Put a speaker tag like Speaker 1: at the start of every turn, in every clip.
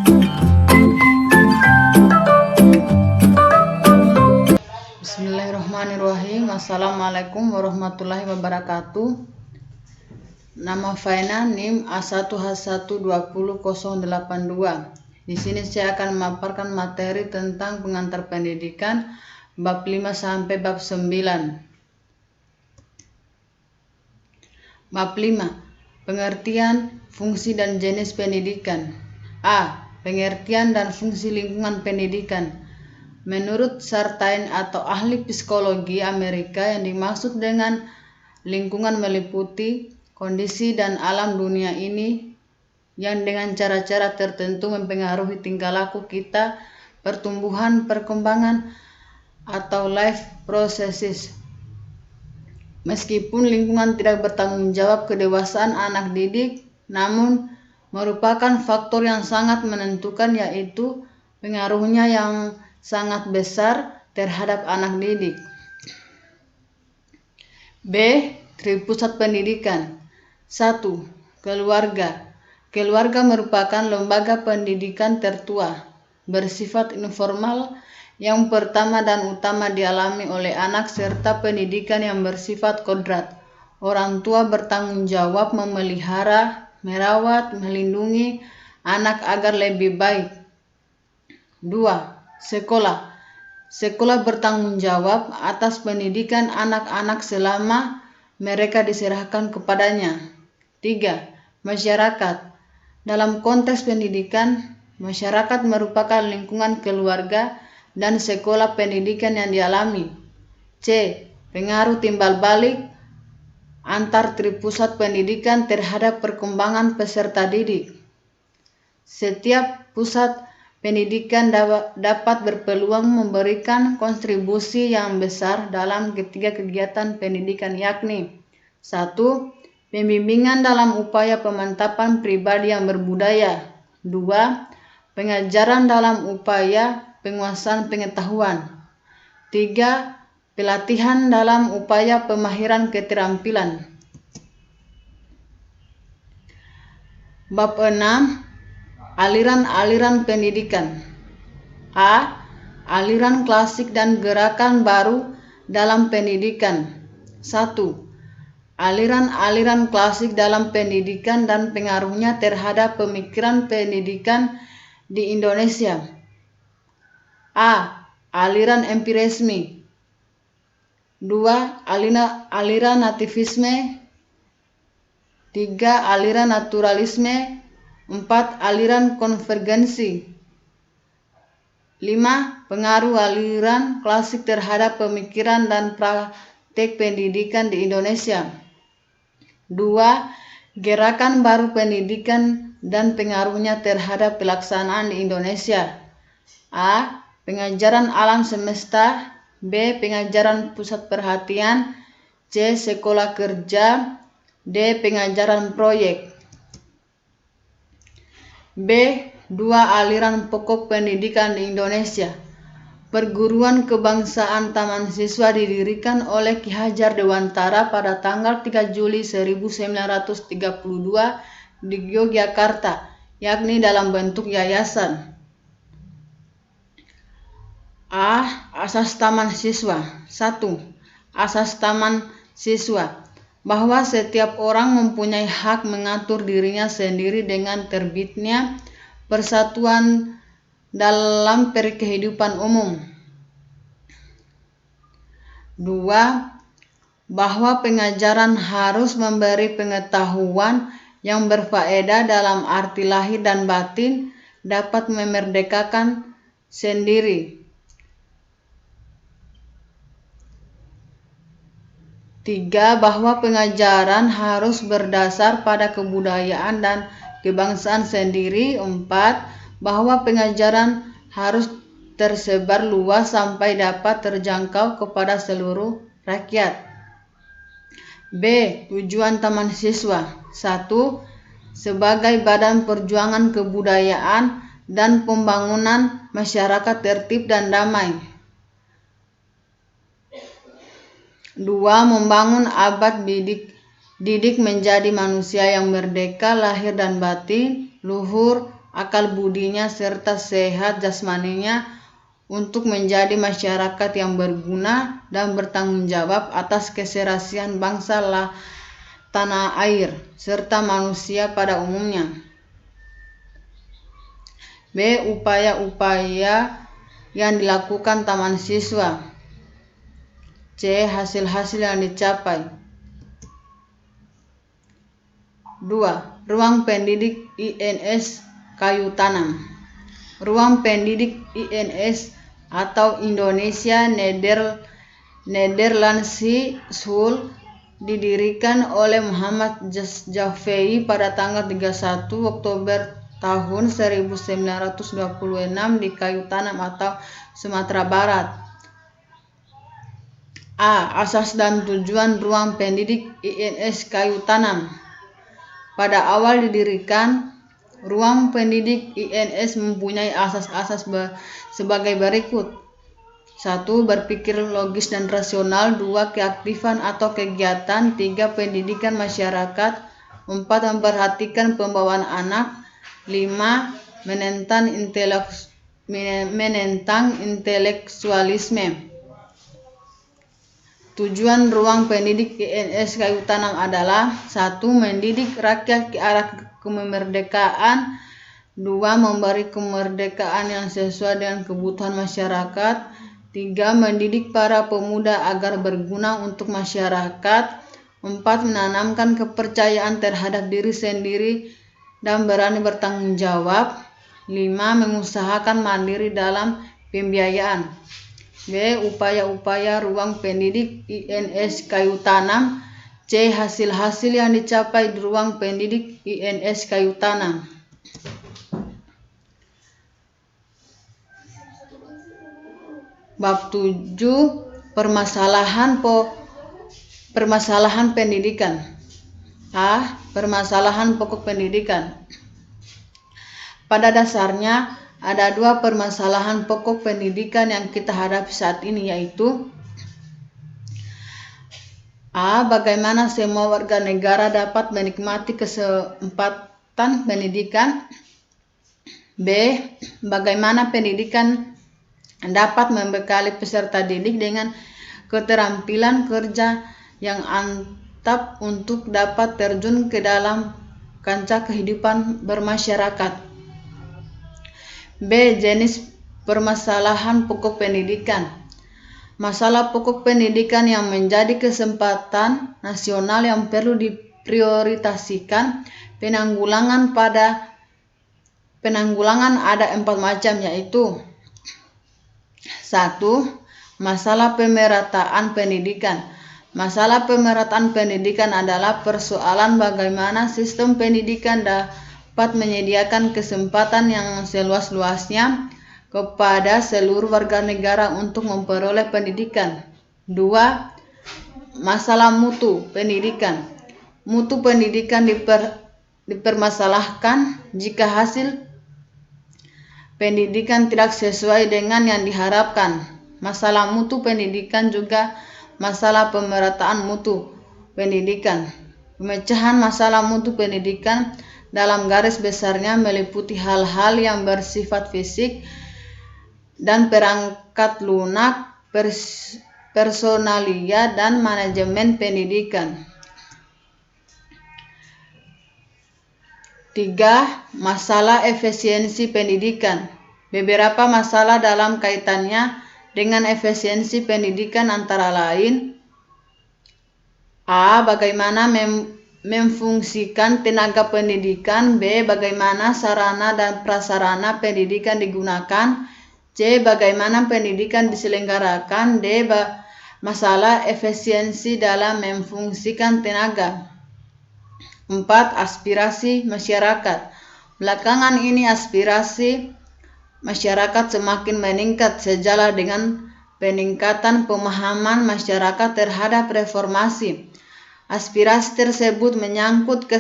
Speaker 1: Bismillahirrahmanirrahim. Assalamualaikum warahmatullahi wabarakatuh. Nama Faina, NIM A1H1200082. Di sini saya akan memaparkan materi tentang pengantar pendidikan bab 5 sampai bab 9. Bab 5. Pengertian, fungsi dan jenis pendidikan. A. Pengertian dan fungsi lingkungan pendidikan. Menurut Sartain atau ahli psikologi Amerika, yang dimaksud dengan lingkungan meliputi kondisi dan alam dunia ini yang dengan cara-cara tertentu mempengaruhi tingkah laku kita, pertumbuhan, perkembangan, atau life processes. Meskipun lingkungan tidak bertanggung jawab kedewasaan anak didik, namun merupakan faktor yang sangat menentukan, yaitu pengaruhnya yang sangat besar terhadap anak didik. B. Tripusat pendidikan. 1. Keluarga. Keluarga merupakan lembaga pendidikan tertua, bersifat informal, yang pertama dan utama dialami oleh anak, serta pendidikan yang bersifat kodrat. Orang tua bertanggung jawab memelihara, merawat, melindungi anak agar lebih baik. 2. Sekolah. Sekolah bertanggung jawab atas pendidikan anak-anak selama mereka diserahkan kepadanya. 3. Masyarakat. Dalam konteks pendidikan, masyarakat merupakan lingkungan keluarga dan sekolah pendidikan yang dialami. C. Pengaruh timbal balik antar tripusat pendidikan terhadap perkembangan peserta didik. Setiap pusat pendidikan dapat berpeluang memberikan kontribusi yang besar dalam ketiga kegiatan pendidikan, yakni 1. Pembimbingan dalam upaya pemantapan pribadi yang berbudaya. 2. Pengajaran dalam upaya penguasaan pengetahuan. 3. Pelatihan dalam upaya pemahiran keterampilan. Bab 6. Aliran-aliran pendidikan. A. Aliran klasik dan gerakan baru dalam pendidikan. 1. Aliran-aliran klasik dalam pendidikan dan pengaruhnya terhadap pemikiran pendidikan di Indonesia. A. Aliran empirisme. 2. Aliran nativisme. 3. Aliran naturalisme. 4. Aliran konvergensi. 5. Pengaruh aliran klasik terhadap pemikiran dan praktek pendidikan di Indonesia. 2. Gerakan baru pendidikan dan pengaruhnya terhadap pelaksanaan di Indonesia. A. Pengajaran alam semesta. B. Pengajaran pusat perhatian. C. Sekolah kerja. D. Pengajaran proyek. B. 2. Aliran pokok pendidikan di Indonesia. Perguruan Kebangsaan Taman Siswa didirikan oleh Ki Hajar Dewantara pada tanggal 3 Juli 1932 di Yogyakarta, yakni dalam bentuk yayasan. A. Asas Taman Siswa. 1. Asas Taman Siswa, bahwa setiap orang mempunyai hak mengatur dirinya sendiri dengan terbitnya persatuan dalam perkehidupan umum. 2. Bahwa pengajaran harus memberi pengetahuan yang berfaedah dalam arti lahir dan batin, dapat memerdekakan sendiri. 3. Bahwa pengajaran harus berdasar pada kebudayaan dan kebangsaan sendiri. 4. Bahwa pengajaran harus tersebar luas sampai dapat terjangkau kepada seluruh rakyat. B. Tujuan Taman Siswa. 1. Sebagai badan perjuangan kebudayaan dan pembangunan masyarakat tertib dan damai. 2. Membangun abad didik menjadi manusia yang merdeka lahir dan batin, luhur, akal budinya, serta sehat jasmaninya untuk menjadi masyarakat yang berguna dan bertanggung jawab atas keserasian bangsa tanah air, serta manusia pada umumnya. B. Upaya-upaya yang dilakukan Taman Siswa. C. Hasil-hasil yang dicapai. 2. Ruang pendidik INS Kayu Tanam. Ruang pendidik INS atau Indonesia Nederlandse School didirikan oleh Muhammad Jafei pada tanggal 31 Oktober tahun 1926 di Kayu Tanam atau Sumatera Barat. A. Asas dan tujuan ruang pendidik INS Kayu Tanam. Pada awal didirikan, ruang pendidik INS mempunyai asas-asas sebagai berikut. 1. Berpikir logis dan rasional. 2. Keaktifan atau kegiatan. 3. Pendidikan masyarakat. 4. Memperhatikan pembawaan anak. 5. Menentang intelektualisme. Tujuan ruang pendidik INS Kayu Tanam adalah 1. Mendidik rakyat ke arah kemerdekaan. 2. Memberi kemerdekaan yang sesuai dengan kebutuhan masyarakat. 3. Mendidik para pemuda agar berguna untuk masyarakat. 4. Menanamkan kepercayaan terhadap diri sendiri dan berani bertanggung jawab. 5. Mengusahakan mandiri dalam pembiayaan. B. Upaya-upaya ruang pendidik INS Kayu Tanam. C. Hasil-hasil yang dicapai di ruang pendidik INS Kayu Tanam. Bab 7. Permasalahan pendidikan. A. Permasalahan pokok pendidikan. Pada dasarnya, ada 2 permasalahan pokok pendidikan yang kita hadapi saat ini, yaitu A. Bagaimana semua warga negara dapat menikmati kesempatan pendidikan. B. Bagaimana pendidikan dapat membekali peserta didik dengan keterampilan kerja yang mantap untuk dapat terjun ke dalam kancah kehidupan bermasyarakat. B. Jenis permasalahan pokok pendidikan. Masalah pokok pendidikan yang menjadi kesempatan nasional yang perlu diprioritaskan. Penanggulangan ada 4 macam, yaitu 1. Masalah pemerataan pendidikan. Masalah pemerataan pendidikan adalah persoalan bagaimana sistem pendidikan dapat menyediakan kesempatan yang seluas-luasnya kepada seluruh warga negara untuk memperoleh pendidikan. 2. Masalah mutu pendidikan. Mutu pendidikan dipermasalahkan jika hasil pendidikan tidak sesuai dengan yang diharapkan. Masalah mutu pendidikan juga masalah pemerataan mutu pendidikan. Pemecahan masalah mutu pendidikan dalam garis besarnya meliputi hal-hal yang bersifat fisik dan perangkat lunak, personalia, dan manajemen pendidikan. 3. Masalah efisiensi pendidikan. Beberapa masalah dalam kaitannya dengan efisiensi pendidikan antara lain: A. Bagaimana memfungsikan tenaga pendidikan. B. Bagaimana sarana dan prasarana pendidikan digunakan. C. Bagaimana pendidikan diselenggarakan. D. Masalah efisiensi dalam memfungsikan tenaga. 4. Aspirasi masyarakat. Belakangan ini aspirasi masyarakat semakin meningkat sejalan dengan peningkatan pemahaman masyarakat terhadap reformasi. Aspirasi tersebut menyangkut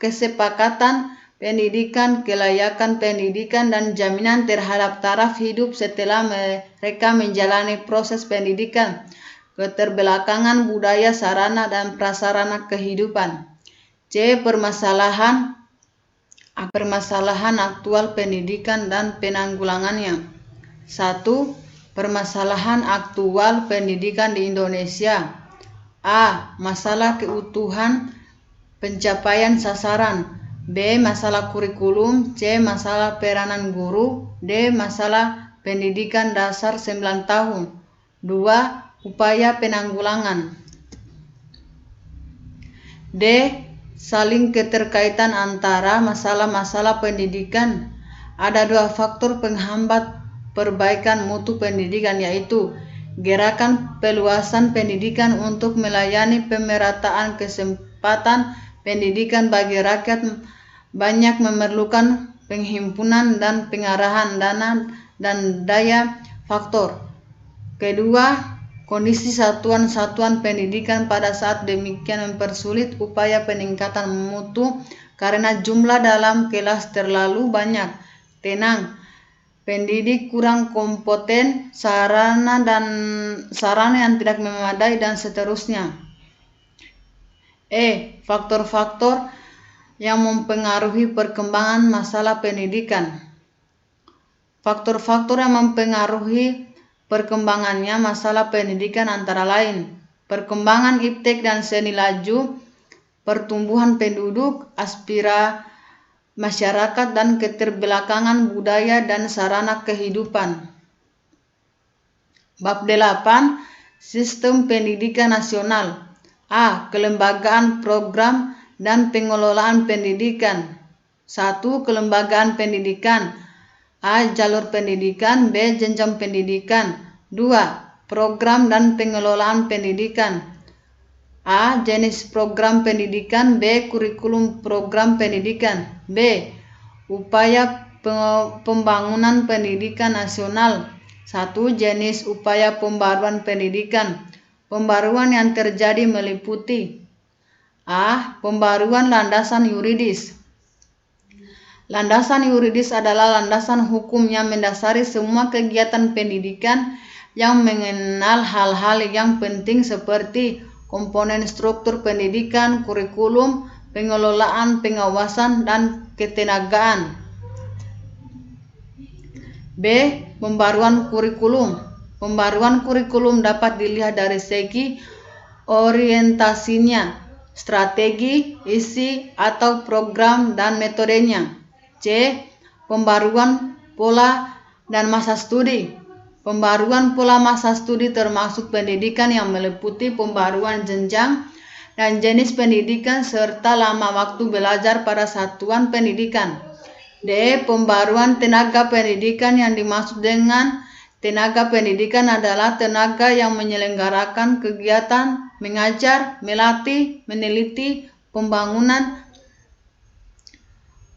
Speaker 1: kesepakatan pendidikan, kelayakan pendidikan, dan jaminan terhadap taraf hidup setelah mereka menjalani proses pendidikan, keterbelakangan budaya, sarana dan prasarana kehidupan. C. Permasalahan Permasalahan aktual pendidikan dan penanggulangannya. 1. Permasalahan aktual pendidikan di Indonesia. A. Masalah keutuhan pencapaian sasaran. B. Masalah kurikulum. C. Masalah peranan guru. D. Masalah pendidikan dasar 9 tahun. 2. Upaya penanggulangan. D. Saling keterkaitan antara masalah-masalah pendidikan. Ada 2 faktor penghambat perbaikan mutu pendidikan, yaitu gerakan peluasan pendidikan untuk melayani pemerataan kesempatan pendidikan bagi rakyat banyak memerlukan penghimpunan dan pengarahan dana dan daya. Faktor kedua, kondisi satuan-satuan pendidikan pada saat demikian mempersulit upaya peningkatan mutu karena jumlah dalam kelas terlalu banyak. Tenang, pendidik kurang kompeten, sarana yang tidak memadai, dan seterusnya. Faktor-faktor yang mempengaruhi perkembangan masalah pendidikan. Faktor-faktor yang mempengaruhi perkembangannya masalah pendidikan antara lain perkembangan iptek dan seni laju, pertumbuhan penduduk, aspirasi masyarakat, dan keterbelakangan budaya dan sarana kehidupan. Bab 8. Sistem pendidikan nasional. A. Kelembagaan program dan pengelolaan pendidikan. 1. Kelembagaan pendidikan. A. Jalur pendidikan. B. Jenjang pendidikan. 2. Program dan pengelolaan pendidikan. A. Jenis program pendidikan. B. Kurikulum program pendidikan. B. Upaya pembangunan pendidikan nasional. 1. Jenis upaya pembaruan pendidikan. Pembaruan yang terjadi meliputi A. Pembaruan landasan yuridis. Landasan yuridis adalah landasan hukum yang mendasari semua kegiatan pendidikan yang mengenal hal-hal yang penting seperti komponen struktur pendidikan, kurikulum, pengelolaan, pengawasan, dan ketenagaan. B. Pembaruan kurikulum. Pembaruan kurikulum dapat dilihat dari segi orientasinya, strategi, isi, atau program dan metodenya. C. Pembaruan pola dan masa studi. Pembaruan pola masa studi termasuk pendidikan yang meliputi pembaruan jenjang dan jenis pendidikan serta lama waktu belajar pada satuan pendidikan. D. Pembaruan tenaga pendidikan. Yang dimaksud dengan tenaga pendidikan adalah tenaga yang menyelenggarakan kegiatan mengajar, melatih, meneliti, pembangunan,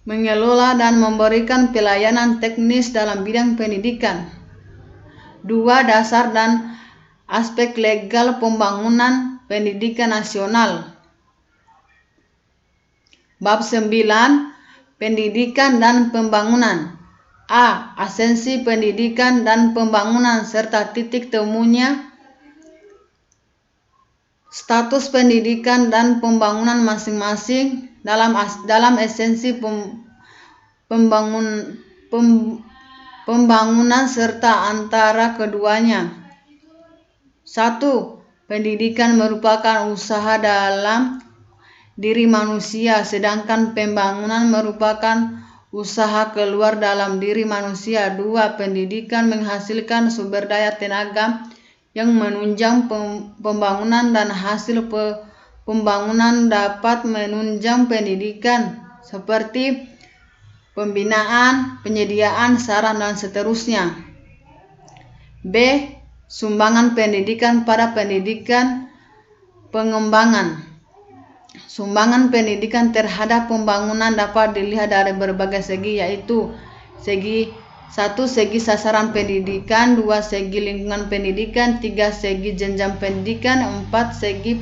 Speaker 1: mengelola, dan memberikan pelayanan teknis dalam bidang pendidikan. 2. Dasar dan aspek legal pembangunan pendidikan nasional. Bab 9. Pendidikan dan pembangunan. A. Esensi pendidikan dan pembangunan serta titik temunya, status pendidikan dan pembangunan masing-masing dalam esensi pembangunan serta antara keduanya. 1. Pendidikan merupakan usaha dalam diri manusia, sedangkan pembangunan merupakan usaha keluar dalam diri manusia. 2. Pendidikan menghasilkan sumber daya tenaga yang menunjang pembangunan dan hasil pembangunan dapat menunjang pendidikan seperti pembinaan, penyediaan sarana, dan seterusnya. B. Sumbangan pendidikan pada pendidikan pengembangan. Sumbangan pendidikan terhadap pembangunan dapat dilihat dari berbagai segi, yaitu segi 1. Segi sasaran pendidikan. 2. Segi lingkungan pendidikan. 3. Segi jenjang pendidikan. 4. Segi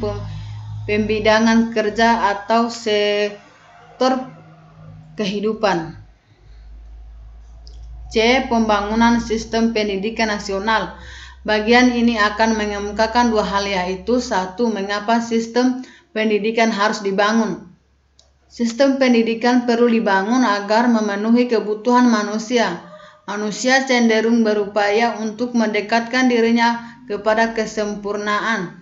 Speaker 1: pembidangan kerja atau sektor kehidupan. C. Pembangunan sistem pendidikan nasional. Bagian ini akan mengemukakan 2 hal, yaitu 1. Mengapa sistem pendidikan harus dibangun. Sistem pendidikan perlu dibangun agar memenuhi kebutuhan manusia. Manusia cenderung berupaya untuk mendekatkan dirinya kepada kesempurnaan.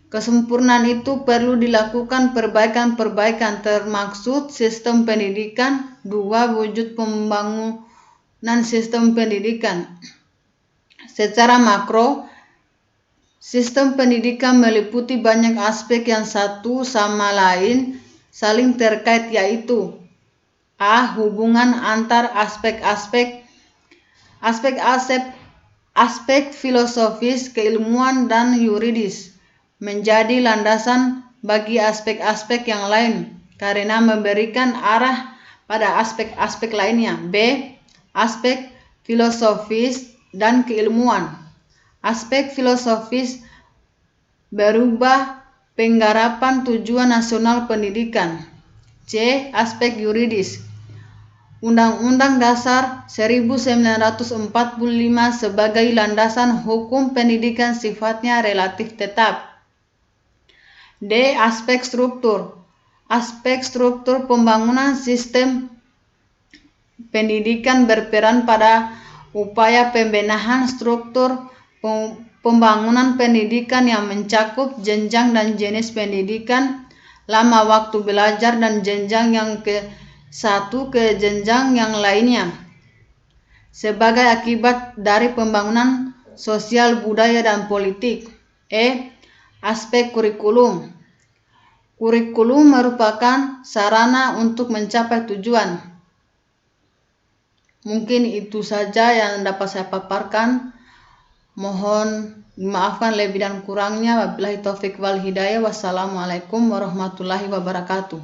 Speaker 1: Kesempurnaan itu perlu dilakukan perbaikan-perbaikan termaksud sistem pendidikan. 2. Wujud pembangunan sistem pendidikan. Secara makro, sistem pendidikan meliputi banyak aspek yang satu sama lain saling terkait, yaitu A. Hubungan antar aspek filosofis, keilmuan, dan yuridis menjadi landasan bagi aspek-aspek yang lain karena memberikan arah pada aspek-aspek lainnya. B. Aspek filosofis dan keilmuan. Aspek filosofis berubah penggarapan tujuan nasional pendidikan. C. Aspek yuridis. Undang-Undang Dasar 1945 sebagai landasan hukum pendidikan sifatnya relatif tetap. D. Aspek struktur. Aspek struktur pembangunan sistem pendidikan berperan pada upaya pembenahan struktur pembangunan pendidikan yang mencakup jenjang dan jenis pendidikan, lama waktu belajar, dan jenjang yang satu ke jenjang yang lainnya sebagai akibat dari pembangunan sosial, budaya, dan politik. E. Aspek kurikulum. Kurikulum merupakan sarana untuk mencapai tujuan. Mungkin itu saja yang dapat saya paparkan. Mohon dimaafkan lebih dan kurangnya. Wabillahi taufik wal hidayah. Wassalamualaikum warahmatullahi wabarakatuh.